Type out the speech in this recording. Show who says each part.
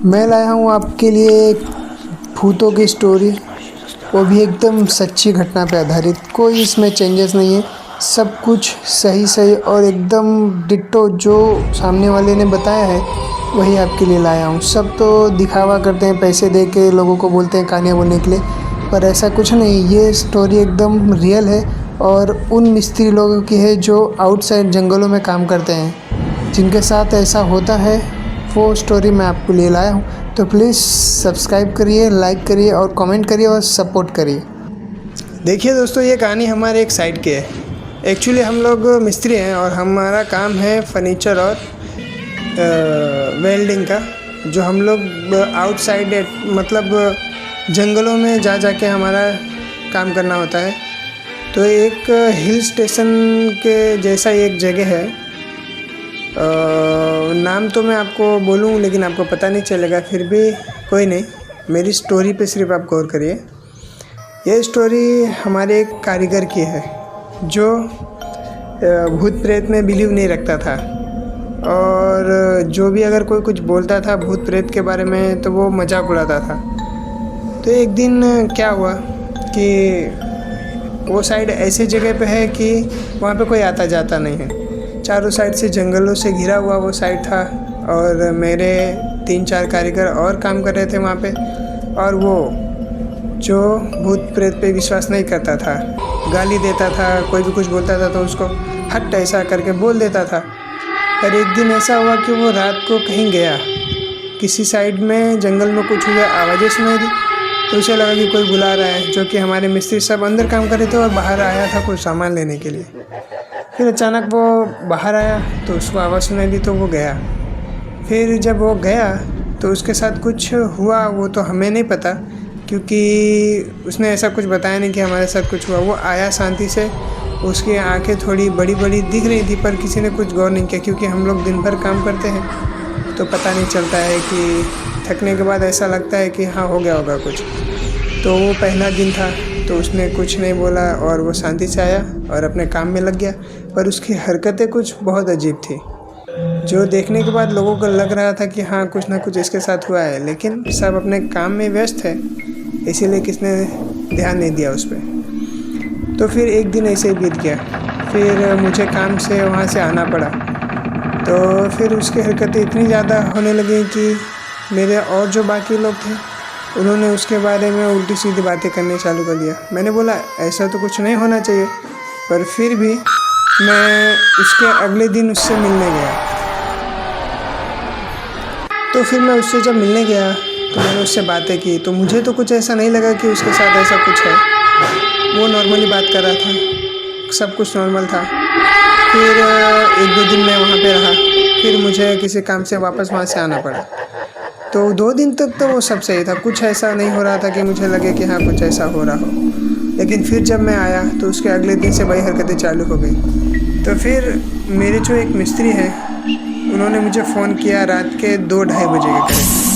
Speaker 1: मैं लाया हूँ आपके लिए एक भूतों की स्टोरी, वो भी एकदम सच्ची घटना पे आधारित। कोई इसमें चेंजेस नहीं है, सब कुछ सही सही और एकदम डिट्टो जो सामने वाले ने बताया है वही आपके लिए लाया हूँ। सब तो दिखावा करते हैं, पैसे दे के लोगों को बोलते हैं कहानियाँ बोलने के लिए, पर ऐसा कुछ नहीं। ये स्टोरी एकदम रियल है और उन मिस्त्री लोगों की है जो आउटसाइड जंगलों में काम करते हैं, जिनके साथ ऐसा होता है। वो स्टोरी मैं आपके लिए लाया हूँ, तो प्लीज़ सब्सक्राइब करिए, लाइक करिए और कमेंट करिए और सपोर्ट करिए। देखिए दोस्तों, ये कहानी हमारे एक साइड की है। एक्चुअली हम लोग मिस्त्री हैं और हमारा काम है फर्नीचर और वेल्डिंग का, जो हम लोग आउटसाइड मतलब जंगलों में जा के हमारा काम करना होता है। तो एक हिल स्टेशन के जैसा एक जगह है, नाम तो मैं आपको बोलूँ लेकिन आपको पता नहीं चलेगा, फिर भी कोई नहीं, मेरी स्टोरी पे सिर्फ आप गौर करिए। ये स्टोरी हमारे एक कारीगर की है जो भूत प्रेत में बिलीव नहीं रखता था, और जो भी अगर कोई कुछ बोलता था भूत प्रेत के बारे में तो वो मजाक उड़ाता था। तो एक दिन क्या हुआ कि वो साइड ऐसी जगह पे है कि वहाँ पे कोई आता जाता नहीं है, चारों साइड से जंगलों से घिरा हुआ वो साइड था। और मेरे 3-4 कारीगर और काम कर रहे थे वहाँ पे, और वो जो भूत प्रेत पे विश्वास नहीं करता था, गाली देता था, कोई भी कुछ बोलता था तो उसको हट ऐसा करके बोल देता था। पर एक दिन ऐसा हुआ कि वो रात को कहीं गया, किसी साइड में जंगल में कुछ हुआ, आवाज़ें सुनाई दी, तो उसे लगा कि कोई बुला रहा है। जो कि हमारे मिस्त्री सब अंदर काम कर रहे थे और बाहर आया था कुछ सामान लेने के लिए। फिर अचानक वो बाहर आया तो उसको आवाज़ सुनाई दी तो वो गया। फिर जब वो गया तो उसके साथ कुछ हुआ, वो तो हमें नहीं पता, क्योंकि उसने ऐसा कुछ बताया नहीं कि हमारे साथ कुछ हुआ। वो आया शांति से, उसकी आंखें थोड़ी बड़ी बड़ी दिख रही थी, पर किसी ने कुछ गौर नहीं किया, क्योंकि हम लोग दिन भर काम करते हैं तो पता नहीं चलता है कि थकने के बाद ऐसा लगता है कि हाँ हो गया होगा कुछ। तो वो पहला दिन था तो उसने कुछ नहीं बोला और वो शांति से आया और अपने काम में लग गया। पर उसकी हरकतें कुछ बहुत अजीब थी, जो देखने के बाद लोगों को लग रहा था कि हाँ कुछ ना कुछ इसके साथ हुआ है, लेकिन सब अपने काम में व्यस्त है, इसीलिए किसने ध्यान नहीं दिया उस पर। तो फिर एक दिन ऐसे ही बीत गया, फिर मुझे काम से वहाँ से आना पड़ा। तो फिर उसकी हरकतें इतनी ज़्यादा होने लगी कि मेरे और जो बाकी लोग थे उन्होंने उसके बारे में उल्टी सीधी बातें करने चालू कर दिया। मैंने बोला ऐसा तो कुछ नहीं होना चाहिए, पर फिर भी मैं उसके अगले दिन उससे मिलने गया। तो फिर मैं उससे जब मिलने गया तो मैंने उससे बातें की, तो मुझे तो कुछ ऐसा नहीं लगा कि उसके साथ ऐसा कुछ है। वो नॉर्मली बात कर रहा था, सब कुछ नॉर्मल था। फिर 1-2 दिन मैं वहाँ पे रहा, फिर मुझे किसी काम से वापस वहाँ से आना पड़ा। तो 2 दिन तक तो वो सब सही था, कुछ ऐसा नहीं हो रहा था कि मुझे लगे कि हाँ कुछ ऐसा हो रहा हो। लेकिन फिर जब मैं आया तो उसके अगले दिन से वही हरकतें चालू हो गई। तो फिर मेरे जो एक मिस्त्री हैं उन्होंने मुझे फ़ोन किया रात के 2-2:30 बजे के करीब।